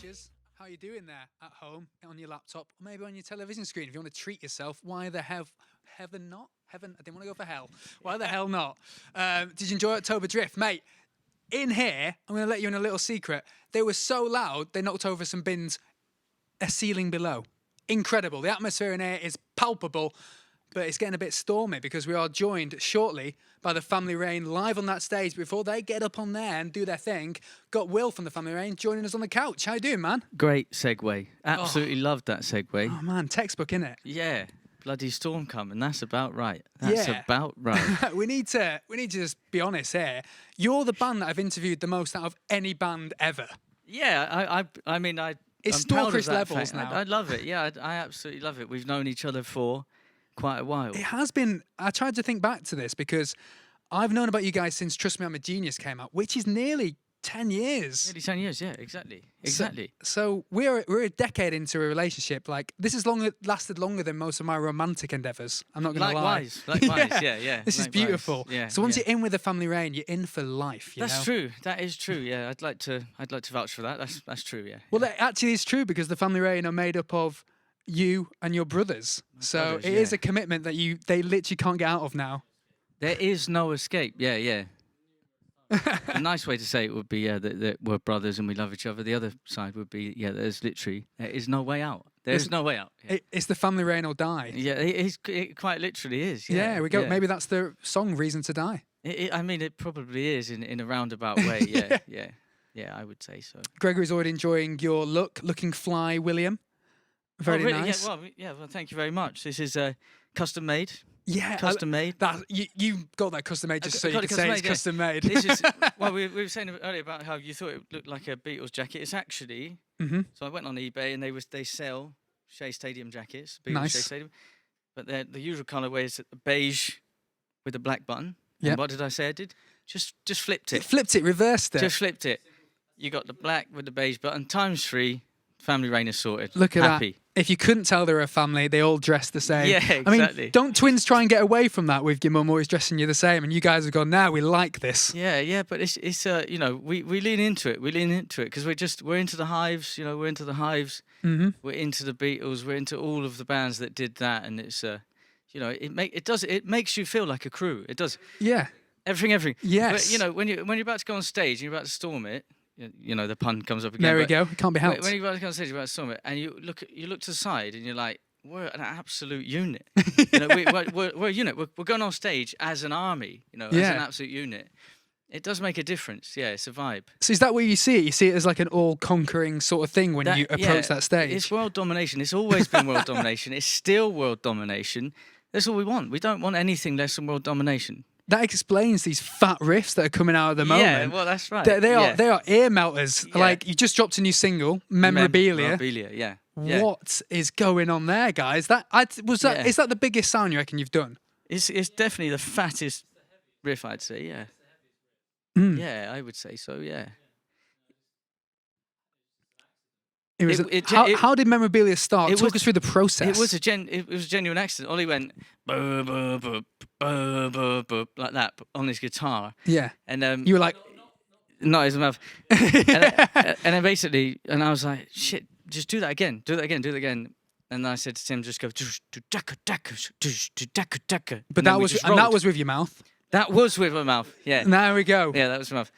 Drinkers. How you doing there at home, on your laptop, or maybe on your television screen? If you want to treat yourself, why the hell, heaven not? Heaven, I didn't want to go for hell. Why the hell not? Did you enjoy October Drift? Mate, in here, I'm going to let you in a little secret. They were so loud, they knocked over some bins a ceiling below. Incredible. The atmosphere in here is palpable, but it's getting a bit stormy because we are joined shortly by the Family Rain live on that stage. Before they get up on there and do their thing, got Will from the Family Rain joining us on the couch. How you doing, man? Great segue. Absolutely loved that segue. Oh, man, textbook, innit? Yeah. Bloody storm coming. That's about right. That's about right. we need to just be honest here. You're the band that I've interviewed the most out of any band ever. Yeah, I mean, it's I'm proud of stalkerish that levels fact. now. I love it. Yeah, I absolutely love it. We've known each other for quite a while. It has been. I tried to think back to this because I've known about you guys since Trust Me, I'm a Genius came out, which is nearly 10 years. Nearly 10 years, yeah, exactly. So we're a decade into a relationship. Like, this has lasted longer than most of my romantic endeavours. I'm not going to lie. Likewise, yeah. This is beautiful. Yeah, so once you're in with the Family Rain, you're in for life. That's true. That is true. Yeah, I'd like to vouch for that. That's true. Yeah. Well, that actually is true because the Family Rain are made up of you and your brothers. So it is a commitment that they literally can't get out of now. There is no escape. Yeah. A nice way to say it would be that we're brothers and we love each other. The other side would be there is no way out. There's no way out. Yeah. It's the Family Rain or die. Yeah, it quite literally is. Yeah, we go. Yeah. Maybe that's the song "Reason to Die." I mean, it probably is in a roundabout way. Yeah, I would say so. Gregory's already enjoying your looking fly, William. Very really? nice. Well, thank you very much. This is custom made. Yeah, custom made. That you got that custom made just so you could say it's custom made. This is we were saying earlier about how you thought it looked like a Beatles jacket. It's actually. So I went on eBay and they sell Shea Stadium jackets. Beatles Nice. Shea Stadium, but the usual colourway is beige with a black button. Yeah. What did I say I did? Just flipped it. Reversed it. Just flipped it. You got the black with the beige button times 3. Family Rain is sorted. Look at Happy. that. If you couldn't tell they're a family, they all dress the same. Yeah, exactly. I mean, don't twins try and get away from that with your mum always dressing you the same? And you guys have gone, we like this. Yeah, but it's we lean into it. We lean into it because we're into the Hives. We're into the Hives. Mm-hmm. We're into the Beatles. We're into all of the bands that did that, and it's it makes you feel like a crew. It does. Yeah. Everything. Yes. But when you're about to go on stage and you're about to storm it. The pun comes up again. There we go. It can't be helped. When you're about to go on stage, you're about to storm it, and you look to the side, and you're like, we're an absolute unit. We're a unit. We're going on stage as an army. As an absolute unit. It does make a difference. Yeah, it's a vibe. So is that where you see it? You see it as like an all-conquering sort of thing when you approach that stage? It's world domination. It's always been world domination. It's still world domination. That's all we want. We don't want anything less than world domination. That explains these fat riffs that are coming out at the moment. Yeah, well, that's right. They are ear melters. Yeah. Like, you just dropped a new single, Memorabilia. Memorabilia, yeah. What is going on there, guys? Is that the biggest sound you reckon you've done? It's definitely the fattest riff, I'd say. Yeah. Yeah, I would say so. Yeah. How did Memorabilia start? Talk us through the process. It was a genuine accident. Ollie went like that on his guitar. Yeah. And you were like, not his mouth. and then basically, and I was like, shit, just do that again. And I said to Tim, just go. But that was with your mouth. That was with my mouth. Yeah. There we go. Yeah, that was my mouth.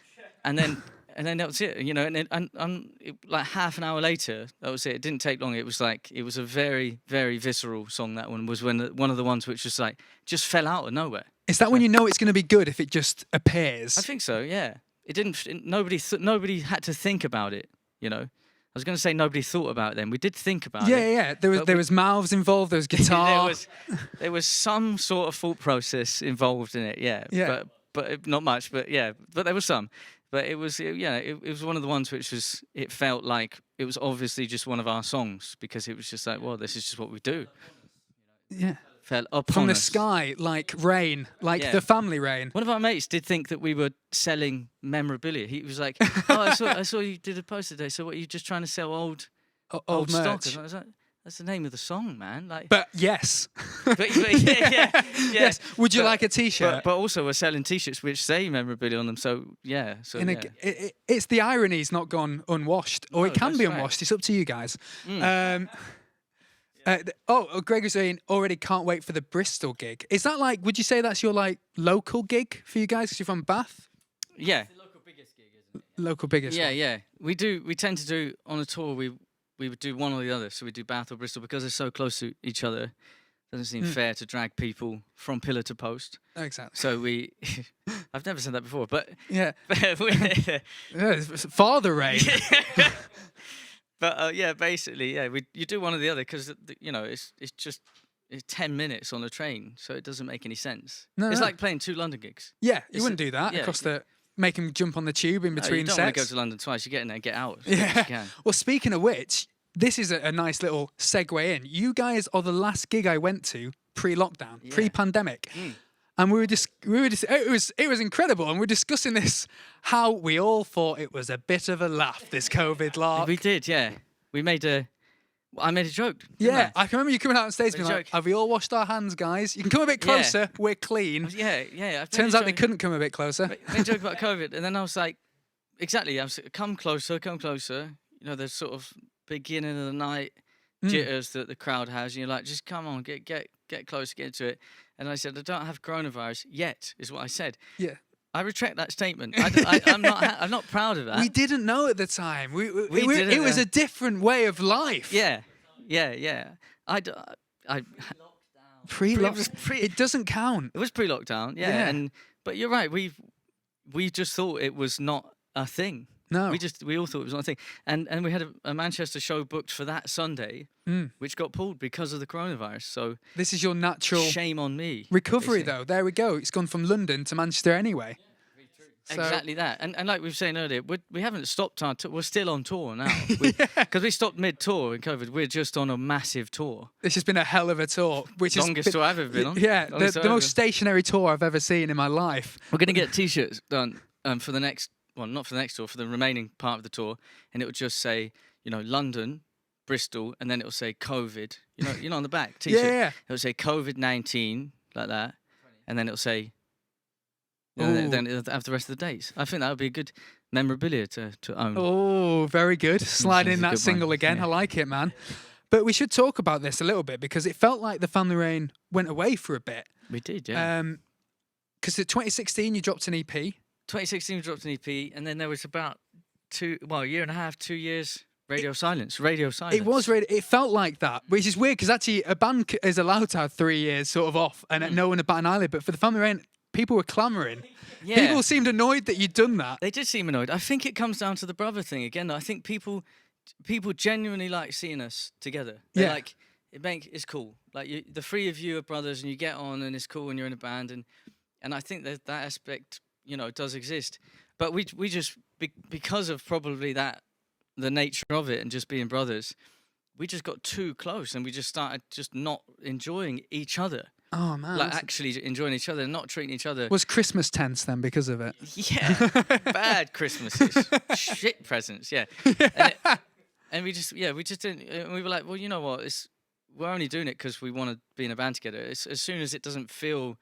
And then that was it, and like half an hour later, that was it. It didn't take long. It was a very, very visceral song. That one was one of the ones which was like, just fell out of nowhere. Is that when you know it's going to be good if it just appears? I think so, yeah. It didn't, nobody had to think about it, I was going to say nobody thought about it then. We did think about it. Yeah. There was mouths involved, there was guitar. there was some sort of thought process involved in it, yeah. But not much, but there was some. But it was one of the ones which was, it felt like it was obviously just one of our songs because it was just like, well, this is just what we do. Yeah. Fell upon From the us. sky, like rain, like the Family Rain. One of our mates did think that we were selling memorabilia. He was like, oh, I saw you did a post today, so what, are you just trying to sell old stock? merch. I was like, that's the name of the song, man. Like, But yes. but yeah. Yes. Would you But- like a T-shirt? But also we're selling T-shirts which say memorabilia on them. So yeah. So It's the irony's not gone unwashed, or it No, can be that's right. unwashed. It's up to you guys. Greg was saying already can't wait for the Bristol gig. Is that like? Would you say that's your like local gig for you guys? 'Cause you're from Bath. Yeah. Local biggest. Yeah, one. yeah. We do. We tend to do on a tour. We would do one or the other. So we do Bath or Bristol because they're so close to each other. Doesn't seem fair to drag people from pillar to post. Exactly. So we. I've never said that before, but Yeah. we- It's Father Rain. but yeah, basically, yeah. You do one or the other because it's 10 minutes on a train, so it doesn't make any sense. No, it's no. like playing 2 London gigs. Yeah, you It's wouldn't a- do that yeah, across the. Make him jump on the tube in No, between you don't sets. want to go to London twice. You get in there and get out. as quick as Yeah. you can. Well, speaking of which, this is a nice little segue in. You guys are the last gig I went to pre-lockdown, Yeah. pre-pandemic, and we were just it was incredible, and we were discussing this how we all thought it was a bit of a laugh, this COVID lark. We did, yeah. I made a joke. didn't Yeah, I? I can remember you coming out on stage being Made a like, joke. "Have we all washed our hands, guys? You can come a bit Yeah. closer. We're clean." Yeah. I Turns out they couldn't come a bit closer. Made a joke about COVID, and then I was like, exactly. I was come closer. You know, there's sort of beginning of the night jitters that the crowd has, and you're like, just come on, get close, get into it. And I said, I don't have coronavirus yet, is what I said. Yeah. I retract that statement. I'm not proud of that. We didn't know at the time. didn't It was know. a different way of life. Yeah. I Pre-lock. It was pre- It doesn't count. It was pre-lockdown, Yeah. but you're right. We just thought it was not a thing. No. We all thought it was not a thing, and we had a Manchester show booked for that Sunday, which got pulled because of the coronavirus. So This is your natural shame on me. recovery, basically. though. There we go. It's gone from London to Manchester anyway. So- Exactly that, and like we were saying earlier, we haven't stopped our tour. We're still on tour now because we stopped mid-tour in COVID. We're just on a massive tour, This has been a hell of a tour, which is longest tour I've ever been on. Yeah, Longest the tour most ever. stationary tour I've ever seen in my life. We're going to get T-shirts done for the next, well, not for the next tour, for the remaining part of the tour, and it will just say, London, Bristol, and then it will say COVID. You know, on the back T-shirt. Yeah. It will say COVID-19 like that, and then it will say. Ooh. Then it'll have the rest of the dates. I think that would be a good memorabilia to own. Oh, very good. Sliding in That's a that good single one, again. yeah. I like it, man. But we should talk about this a little bit because it felt like the Family Rain went away for a bit. We did, yeah. Because in 2016 you dropped an EP. 2016 we dropped an EP, and then there was about a year and a half, 2 years, radio silence. It was really. It felt like that, which is weird because actually a band is allowed to have 3 years sort of off and no one to bat an eyelid. But for the Family Rain, people were clamouring. Yeah. People seemed annoyed that you'd done that. They did seem annoyed. I think it comes down to the brother thing again. Though. I think people genuinely like seeing us together. They're Yeah. like, it's cool. Like the three of you are brothers, and you get on, and it's cool, and you're in a band, and I think that aspect, does exist. But we just because of probably the nature of it, and just being brothers, we just got too close, and we just started just not enjoying each other. Oh man. Like actually enjoying each other and not treating each other. Was Christmas tense then because of it? Yeah, bad Christmases, shit presents. Yeah, and we just didn't. And we were like, well, you know what? We're only doing it because we want to be in a band together. As soon as it doesn't feel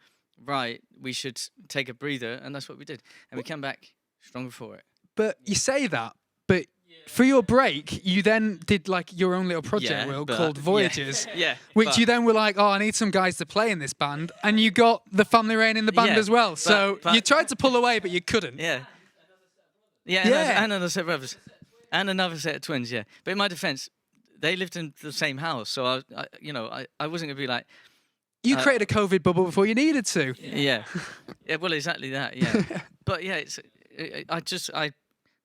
right, we should take a breather, and that's what we did. And we came back stronger for it. But you say that, but for your break, you then did like your own little project, Yeah, Will, but- called Voyages. Yeah, Which but- you then were like, oh, I need some guys to play in this band, and you got the Family Rain in the band Yeah, as well. So but- you tried to pull away, but you couldn't. Yeah. Yeah. And another set of brothers. And another set of twins, yeah. But in my defense, they lived in the same house, so I wasn't going to be like, You created a COVID bubble before you needed to. yeah. Yeah, well, exactly that, yeah. But yeah,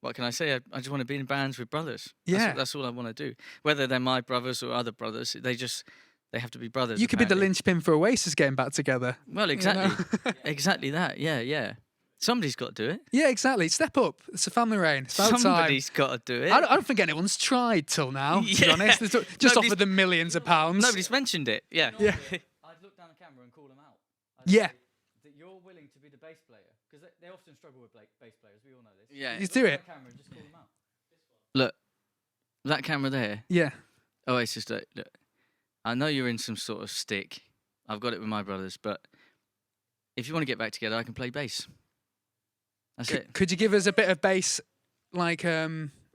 what can I say? I just want to be in bands with brothers. Yeah. That's all I want to do. Whether they're my brothers or other brothers, they have to be brothers. You could be the apparently. linchpin for Oasis getting back together. Well, exactly. Exactly that, yeah. Somebody's got to do it. Yeah, exactly. Step up. It's a Family Rain. It's about time. Somebody's got to do it. I don't think anyone's tried till now, to be Yeah. honest. Just Nobody's- offered them millions of pounds. Nobody's mentioned it, yeah. Yeah. I'd look down the camera and call them out. Yeah. That you're willing to be the bass player, because they often struggle with bass players. We all know this. Yeah. Just do it. Camera and just call them out. Look, that camera there. Yeah. Oasis, look. I know you're in some sort of stick. I've got it with my brothers, but if you want to get back together, I can play bass. That's it. Could you give us a bit of bass, like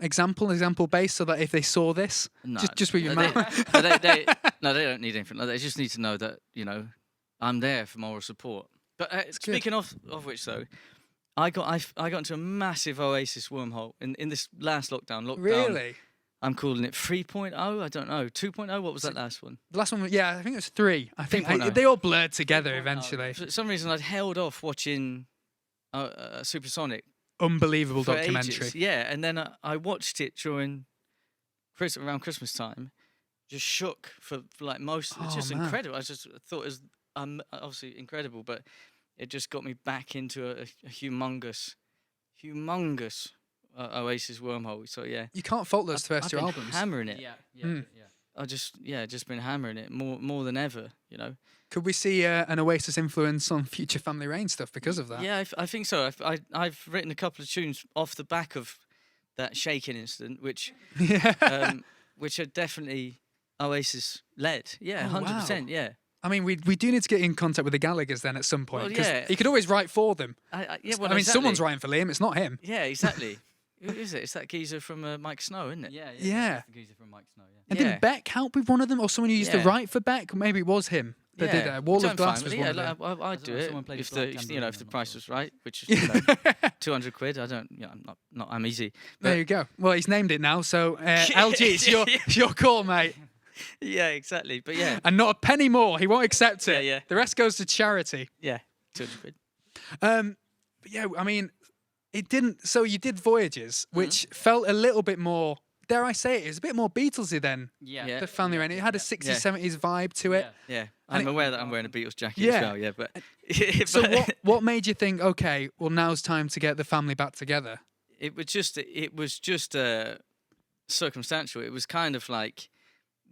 example bass, so that if they saw this, No, just with your no, mouth. No, they don't need anything like that. They just need to know that, I'm there for moral support. But speaking of which, though, I got into a massive Oasis wormhole in this last lockdown. Really? I'm calling it 3.0. I don't know. 2.0. What was that last one? The last one, I think it was 3. I think 3.0. they all blurred together eventually. For some reason, I'd held off watching Supersonic. Unbelievable for documentary. Ages. Yeah, and then I watched it around Christmas time. Just shook for like most. It's just incredible. I just thought it was obviously incredible, but it just got me back into a humongous Oasis wormhole. So yeah, You can't fault those first I've two been albums. hammering it. Yeah. I just been hammering it more than ever. Could we see an Oasis influence on future Family Reign stuff because of that? Yeah, I think so. I've written a couple of tunes off the back of that shaking incident, which which are definitely Oasis led. Yeah, Oh, 100%. wow. Yeah. I mean, we do need to get in contact with the Gallaghers then at some point. Well, 'Cause yeah. he could always write for them. Well, Someone's writing for Liam. It's not him. Yeah, exactly. Who is it? It's that geezer from Mike Snow, isn't it? Yeah. Yeah. That's the geezer from Mike Snow. Yeah. And Yeah. didn't Beck help with one of them, or someone who used to Yeah. write for Beck? Maybe it was him that did that. Wall Which of I'm Glass fine was with. one Yeah, of them. I'd do it Someone played if a black the if tambourine, the I'm price not was right, which is 200 quid. I don't. I'm easy. There you go. Well, he's named it now, so LG, it's your call, mate. Yeah, exactly. But yeah, And not a penny more. He won't accept it. Yeah. The rest goes to charity. 200 quid. But yeah, I mean, it didn't. So you did Voyages, which felt a little bit more. Dare I say it was a bit more Beatlesy than Yeah. the Family Reign. It had a 60s, Yeah. 70s vibe to it. Yeah, And I'm aware that I'm wearing a Beatles jacket Yeah. as well. Yeah, but So but what made you think, okay, well now's time to get the family back together? it was just circumstantial. It was kind of like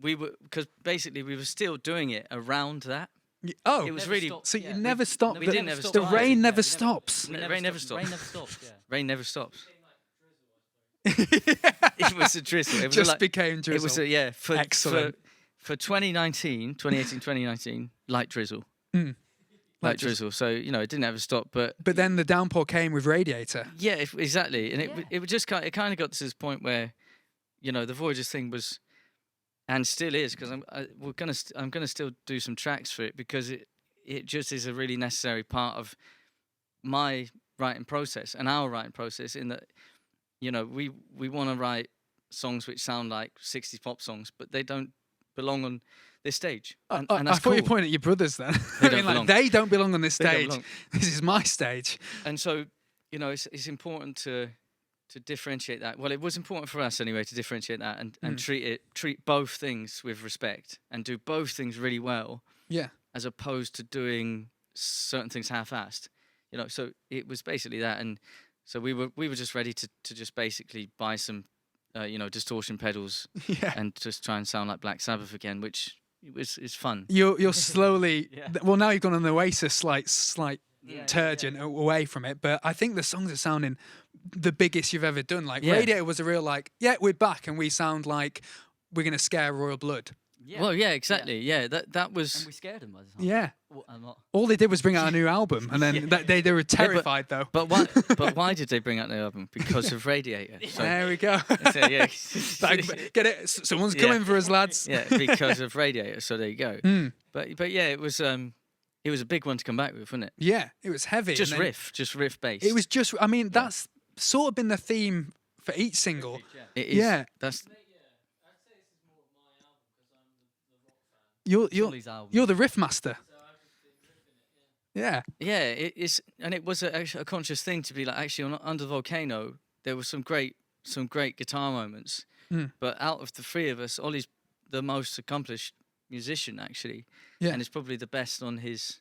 because basically we were still doing it around that. Oh, It was Never really stopped. so Yeah, you never stopped. we the, didn't ever the stop. rain Yeah, never we stops. Rain never stops. Rain never stops. Yeah. Rain never stops. It was a drizzle. It was Just like, became it drizzle. was for Excellent. for 2018, light drizzle. Mm. Light drizzle. So it didn't ever stop, but But then the downpour came with Radiator. yeah, exactly. And it just kind of got to this point where, the Voyagers thing was, and still is, because I'm gonna still do some tracks for it because it just is a really necessary part of my writing process and our writing process. In that, we want to write songs which sound like 60s pop songs, but they don't belong on this stage. And I that's thought you cool. pointed at your brothers then. They I don't mean, like, belong. they don't belong on this They don't stage. belong. This is my stage. And so, it's important to differentiate that. Well, it was important for us anyway to differentiate that and treat both things with respect and do both things really well, Yeah. as opposed to doing certain things half-assed. So it was basically that, and so we were just ready to just basically buy some, distortion pedals Yeah. and just try and sound like Black Sabbath again, which is fun. You're slowly. Yeah. Well, now you've gone on the Oasis slight Yeah, turgent away from it, but I think the songs are sounding the biggest you've ever done. Like Yeah. Radiator was a real we're back and we sound like we're gonna scare Royal Blood. Yeah. Well, yeah, exactly. Yeah, that and was. we scared them by the time. Yeah. A lot. All they did was bring out a new album, and then they were terrified though. But why? But why did they bring out the album? Because of Radiator. So, There we go. so, yeah. Get it? Someone's Yeah. coming for us, lads. Yeah, because of Radiator. So there you go. Mm. But yeah, it was a big one to come back with, wasn't it? Yeah, it was heavy. Just and then riff bass. It was just. I mean, that's sort of been the theme for each single. It is. Yeah. That's You're Solly's album. you're the riff master. Yeah. yeah. It was a conscious thing to be like actually on Under the Volcano. There were some great guitar moments, Mm. but out of the three of us, Ollie's the most accomplished musician actually, Yeah. and is probably the best on his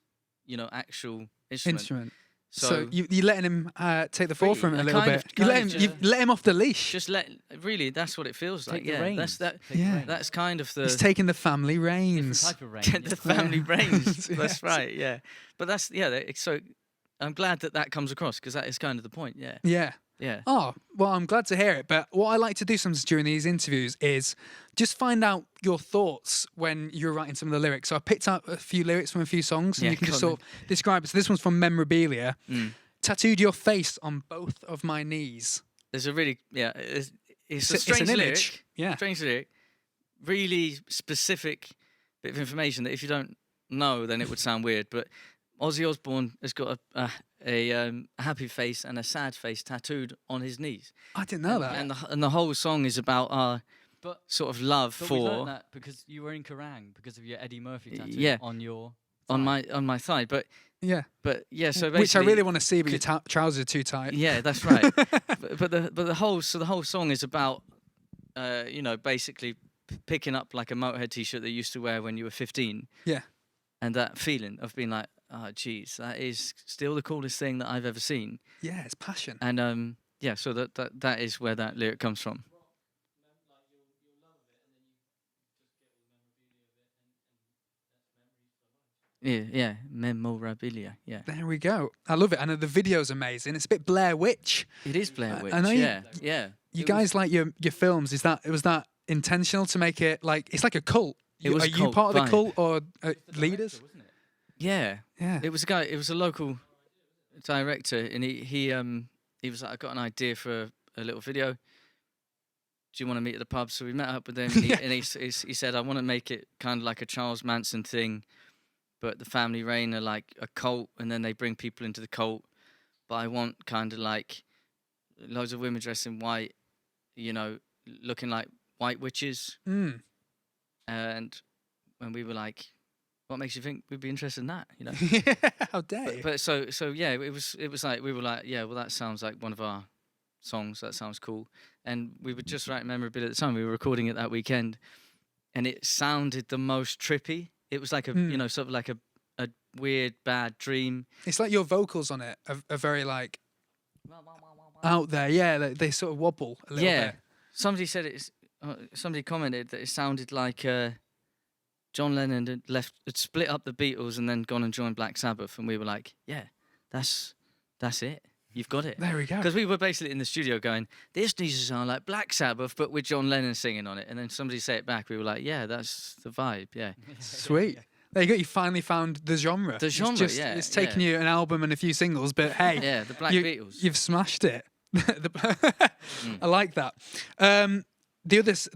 actual instrument. Instrument. So, So, you letting him take the Free. forefront a I little kind bit. of- You let kind him of you just- let him off the leash. just really that's what it feels like. Take the Yeah, reins. that's Take the Yeah. reins. that's kind of the He's taking the family Different reins. type of rain. Get the family brains. Yeah. That's right. Yeah, but that's so. I'm glad that comes across because that is kind of the point. Yeah. Yeah. Yeah. Oh, well, I'm glad to hear it. But what I like to do sometimes during these interviews is just find out your thoughts when you're writing some of the lyrics. So I picked up a few lyrics from a few songs, and Yeah, you can just go on sort of describe it. So this one's from Memorabilia. Mm. Tattooed your face on both of my knees. There's a really it's a It's strange an lyric. image. Yeah. Strange lyric. Really specific bit of information that if you don't know, then it would sound weird. But Ozzy Osbourne has got a happy face and a sad face tattooed on his knees. I didn't know that. And the whole song is about our But sort of love but we learned for that because you were in Kerrang because of your Eddie Murphy tattoo Yeah. on your on thigh. my thigh. But Yeah. yeah, so basically, Which I really want to see, but your trousers are too tight. Yeah, that's right. but the whole song is about basically picking up like a Motorhead t-shirt that you used to wear when you were 15. Yeah. And that feeling of being like, oh geez, that is still the coolest thing that I've ever seen. Yeah, it's passion. And yeah, so that is where that lyric comes from. Yeah, memorabilia. Yeah, There we go. I love it. And the video's amazing. It's a bit Blair Witch. it is Blair Witch. I know yeah, you- yeah. You It guys like your films? Was that intentional to make it like it's like a cult? It was Are a you cult part of vibe. the cult or leaders? Wasn't it? Yeah, Yeah. it was a guy. It was a local director, and he was like, I got an idea for a little video. Do you want to meet at the pub? So we met up with him, and he said, I want to make it kind of like a Charles Manson thing, but the family reign are like a cult, and then they bring people into the cult. But I want kind of like loads of women dressed in white, looking like white witches. Mm. And when we were like, what makes you think we'd be interested in that? How dare you? But so yeah, it was like we were like, yeah, well that sounds like one of our songs. That sounds cool. And we were just writing Memorabilia at the time. We were recording it that weekend, and it sounded the most trippy. It was like a sort of like a weird bad dream. It's like your vocals on it are very like out there. Yeah, they sort of wobble a little Yeah, bit. somebody said it's. Somebody commented that it sounded like John Lennon had split up the Beatles and then gone and joined Black Sabbath, and we were like, yeah, that's it. You've got it. There we go. Because we were basically in the studio going, this needs to sound like Black Sabbath, but with John Lennon singing on it. And then somebody said it back. We were like, yeah, that's the vibe. Yeah. Sweet. There you go. You finally found the genre. The genre, It's yeah, It's taken you an album and a few singles, but hey, Yeah, the Black you, Beatles. you've smashed it. I like that.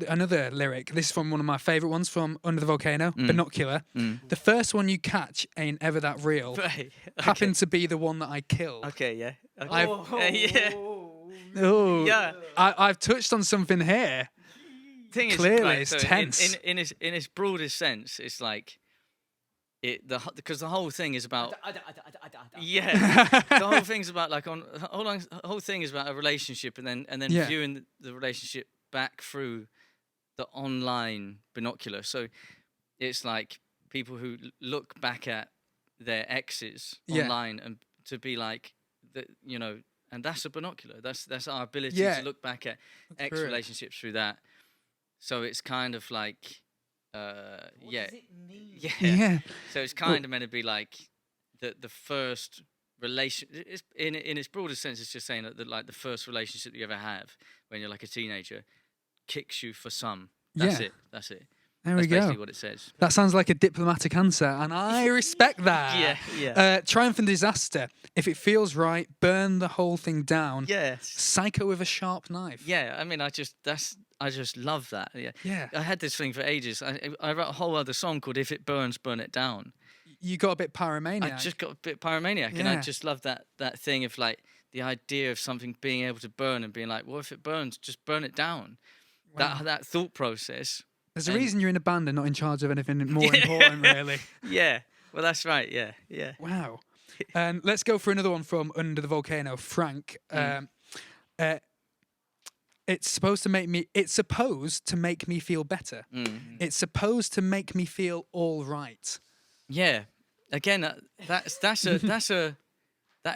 Another lyric. This is from one of my favourite ones from Under the Volcano, Binocular. The first one you catch ain't ever that real. Right. Happened to be the one that I killed. Okay, yeah. Okay. I've- yeah. Oh, Yeah. I've touched on something here. Thing is, Clearly, right, it's so tense. In its broadest sense, it's like because the whole thing is about yeah, the whole thing's about like whole thing is about a relationship and then Yeah. viewing the relationship back through the online binocular. So it's like people who look back at their exes Yeah. online and to be like and that's a binocular. That's our ability Yeah. to look back at ex true. relationships through that. So it's kind of like yeah. Yeah. Yeah. So it's kind of meant to be like the first relation. It's, in its broadest sense, it's just saying that like the first relationship you ever have when you're like a teenager kicks you for some. That's Yeah. it. That's it. There That's we go. basically what it says. That sounds like a diplomatic answer, and I respect that. Yeah. Triumph and Disaster. If it feels right, burn the whole thing down. Yes. Psycho with a sharp knife. Yeah. I mean, I just love that. Yeah. Yeah. I had this thing for ages. I wrote a whole other song called "If It Burns, Burn It Down." You got a bit pyromaniac. I just got a bit pyromaniac, and I Yeah. just love that thing of like the idea of something being able to burn and being like, well, if it burns, just burn it down. Wow. That thought process. There's a and- reason you're in a band and not in charge of anything more important, really. Yeah. Well, that's right. Yeah. Yeah. Wow. Let's go for another one from Under the Volcano, Frank. It's supposed to make me. It's supposed to make me feel better. It's supposed to make me feel all right. Yeah. Again, that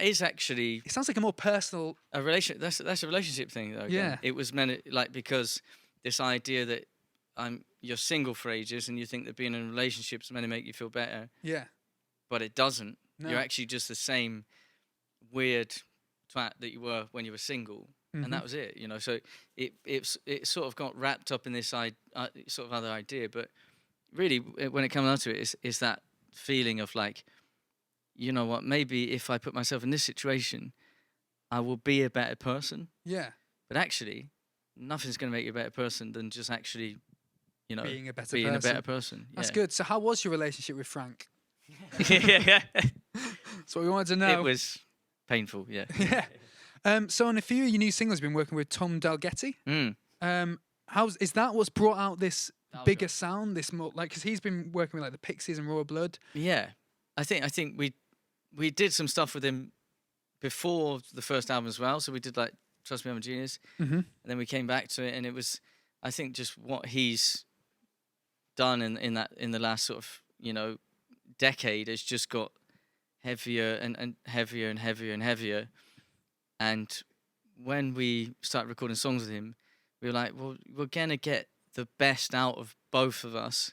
is actually It sounds like a more personal. a relation. That's a relationship thing, though. Again. Yeah. It was meant like because this idea that you're single for ages and you think that being in a relationship is meant to make you feel better, Yeah. but it doesn't. No. You're actually just the same weird twat that you were when you were single, Mhm. and that was it. You know, so it sort of got wrapped up in this sort of other idea, but really, when it comes down to it, is that feeling of like, you know what, maybe if I put myself in this situation, I will be a better person. Yeah. But actually, nothing's going to make you a better person than just actually, you know, Being a better being person. a better person. That's yeah. good. So how was your relationship with Frank? yeah. That's what we wanted to know. It was painful, yeah. Yeah. So on a few of your new singles, you've been working with Tom Dalgetty. Mm. Is that what's brought out this That bigger was sound? This more like, because he's been working with like the Pixies and Royal Blood. Yeah, I think we did some stuff with him before the first album as well. So we did like Trust Me, I'm a Genius, Mm-hmm. and then we came back to it, and it was, I think, just what he's done in the last sort of, you know, decade has just got heavier and heavier and heavier and heavier. And when we started recording songs with him, we were like, well, we're gonna get the best out of both of us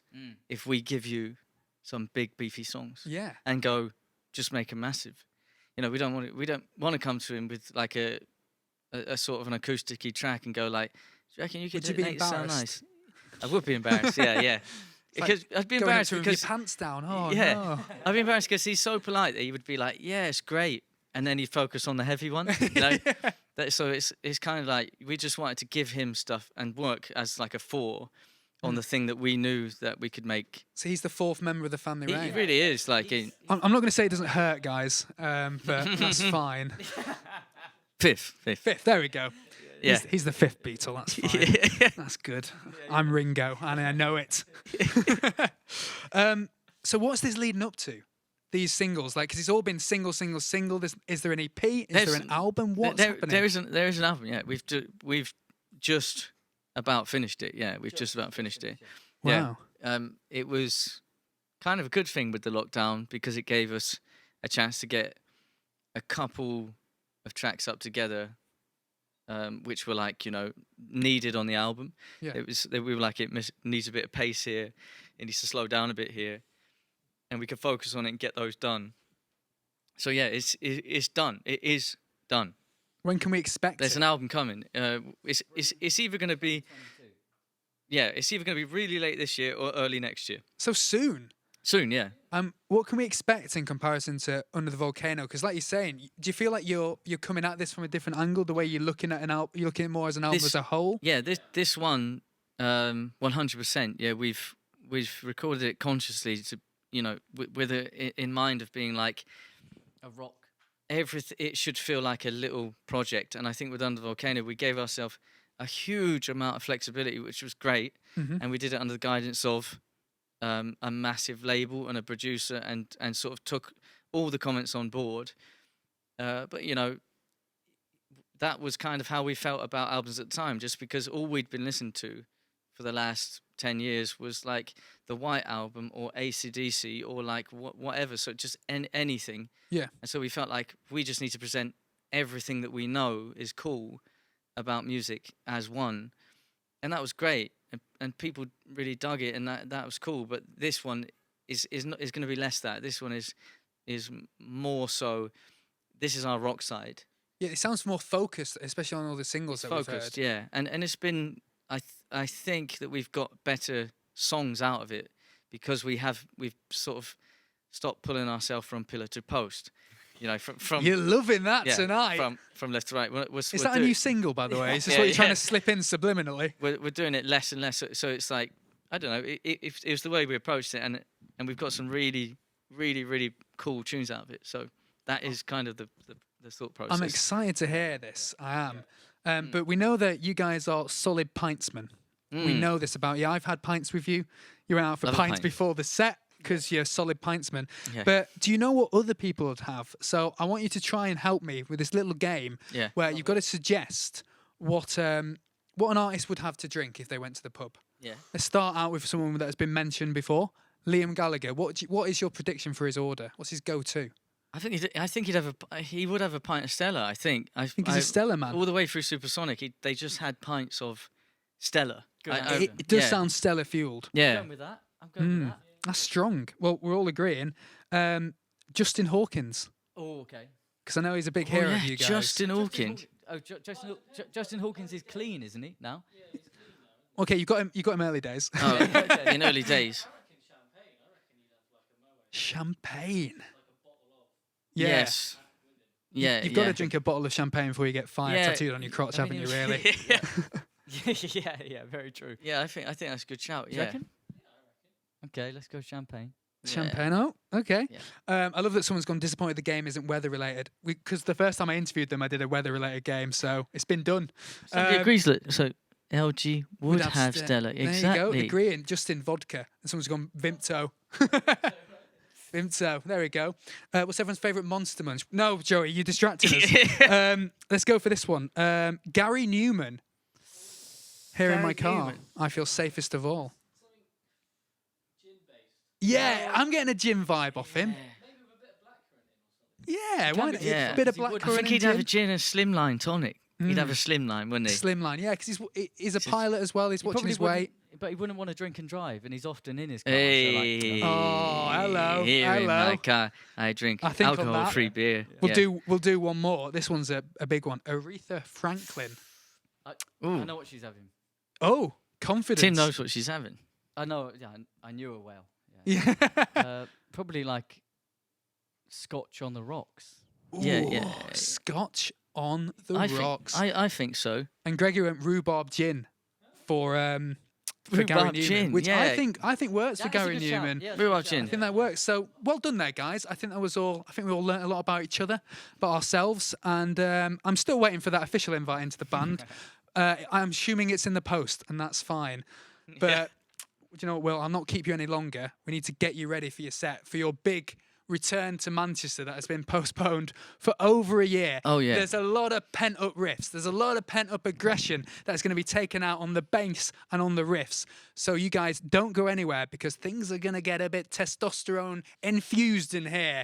if we give you some big beefy songs. Yeah. And go, just make them massive. You know, we don't want to come to him with like a sort of an acoustic-y track and go like, do you reckon you could Would you be make it sound embarrassed? nice? I would be embarrassed, yeah. Because I'd be Going up embarrassed to him with your because pants down. Oh yeah, no. I'd be embarrassed because he's so polite that he would be like, yeah, it's great, and then he'd focus on the heavy one. You know, so it's kind of like we just wanted to give him stuff and work as like a four on the thing that we knew that we could make. So he's the fourth member of the family He reign. really is like I'm not going to say it doesn't hurt, guys, but that's fine. fifth. Fifth. There we go. Yeah. He's the fifth Beatle. That's fine. That's good. I'm Ringo, and I know it. So what's this leading up to? These singles, like, because it's all been single. Is there an EP? Is there an album? What's happening? There is an album. Yeah, we've just about finished it. Yeah, we've just about finished it. Wow. Yeah. It was kind of a good thing with the lockdown because it gave us a chance to get a couple of tracks up together, which were like, you know, needed on the album. Yeah. We were like, needs a bit of pace here. It needs to slow down a bit here. And we could focus on it and get those done. So yeah, it's done. It is done. When can we expect There's it? an album coming. It's either going to be, it's either going to be really late this year or early next year. So soon. Soon, yeah. What can we expect in comparison to Under the Volcano? Because like you're saying, do you feel like you're coming at this from a different angle? The way you're looking at an album, you're looking at it more as an album as a whole. Yeah, this one, 100%. Yeah, we've recorded it consciously to, you know, with it in mind of being like a rock. Everything. It should feel like a little project, and I think with Under the Volcano, we gave ourselves a huge amount of flexibility, which was great, and we did it under the guidance of a massive label and a producer, and sort of took all the comments on board. But you know, that was kind of how we felt about albums at the time, just because all we'd been listening to for the last 10 years was like the White Album or AC/DC or like whatever, so just anything. Yeah. And so we felt like we just need to present everything that we know is cool about music as one, and that was great, and people really dug it, and that was cool. But this one is going to be less that. This one is more so. This is our rock side. Yeah, it sounds more focused, especially on all the singles that we've heard. Yeah, and it's been. I think that we've got better songs out of it because we've sort of stopped pulling ourselves from pillar to post. You know, from You're loving that tonight. From left to right. Is that a new single, by the way? Is this what you're trying to slip in subliminally? We're doing it less and less. So it's like, I don't know. It was the way we approached it, and we've got some really, really, really cool tunes out of it. So that is kind of the thought process. I'm excited to hear this. I am. But we know that you guys are solid pintsmen. We know this about you. I've had pints with you. You went out for Love a pints pint. before the set because you're a solid pintsman. Yeah. But do you know what other people would have? So I want you to try and help me with this little game where you've got to suggest what an artist would have to drink if they went to the pub. Yeah. Let's start out with someone that has been mentioned before. Liam Gallagher. What is your prediction for his order? What's his go-to? I think he would have a pint of Stella. I think He's a Stella man. all the way through Supersonic. They just had pints of Stella. It does sound Stella fueled. I'm Yeah. going with that. I'm going with that. That's strong. Well, we're all agreeing. Justin Hawkins. Oh, okay. Because I know he's a big Oh, hero yeah, of you guys. Justin Hawkins. Justin Hawkins is clean, isn't he? Now. Okay, you got him. You got him early days. Oh, in early days. Champagne. Yeah. Yes. Yeah, You've got to drink a bottle of champagne before you get fire Yeah. tattooed on your crotch, I mean, haven't you? it was- Really? yeah, very true. Yeah, I think that's a good shout. Do you Yeah. reckon? Okay, let's go champagne. Champagne. Oh, okay. Yeah. I love that someone's gone disappointed the game isn't weather related. Because the first time I interviewed them, I did a weather related game, so it's been done. Somebody agrees. So LG would have Ste- Stella. There Exactly. you go. Agreeing. Justin Vodka. And someone's gone Vimto. Vimto. There we go. What's everyone's favourite Monster Munch? No, Joey, you distracted us. Let's go for this one. Gary Newman. Here in Gary my car. Newman. I feel safest of all. Yeah, I'm getting a gin vibe off him. Yeah, why not? Yeah. A bit of Because he black would- I currant think and he'd have a gin. gin and slimline tonic. He'd have a slimline, wouldn't he? Slimline, yeah, because he's a pilot as well. He's He watching probably his wouldn't- weight. But he wouldn't want to drink and drive, and he's often in his car. Hey. Oh, hello, Here in hello. my car, I drink I think on that- alcohol-free beer. We'll Yeah. do one more. This one's a big one. Aretha Franklin. I Ooh. know what she's having. Oh, confidence. Tim knows what she's having. I know. Yeah, I knew her well. Yeah. Probably like Scotch on the rocks. Yeah, Ooh, yeah. Scotch on the I rocks. I think so. And Gregory went rhubarb gin for Gary Rhubarb Newman, gin, which yeah. I think works for That is a Gary good shout. Newman. Yeah, that's a Rhubarb good shout. gin. I think that works. So well done there, guys. I think that was all. I think we all learnt a lot about each other, about ourselves, and I'm still waiting for that official invite into the band. I'm assuming it's in the post, and that's fine. But do you know what, Will? I'll not keep you any longer. We need to get you ready for your set, for your big return to Manchester that has been postponed for over a year. Oh, yeah. There's a lot of pent-up riffs. There's a lot of pent-up aggression that's going to be taken out on the bass and on the riffs. So you guys don't go anywhere because things are going to get a bit testosterone infused in here.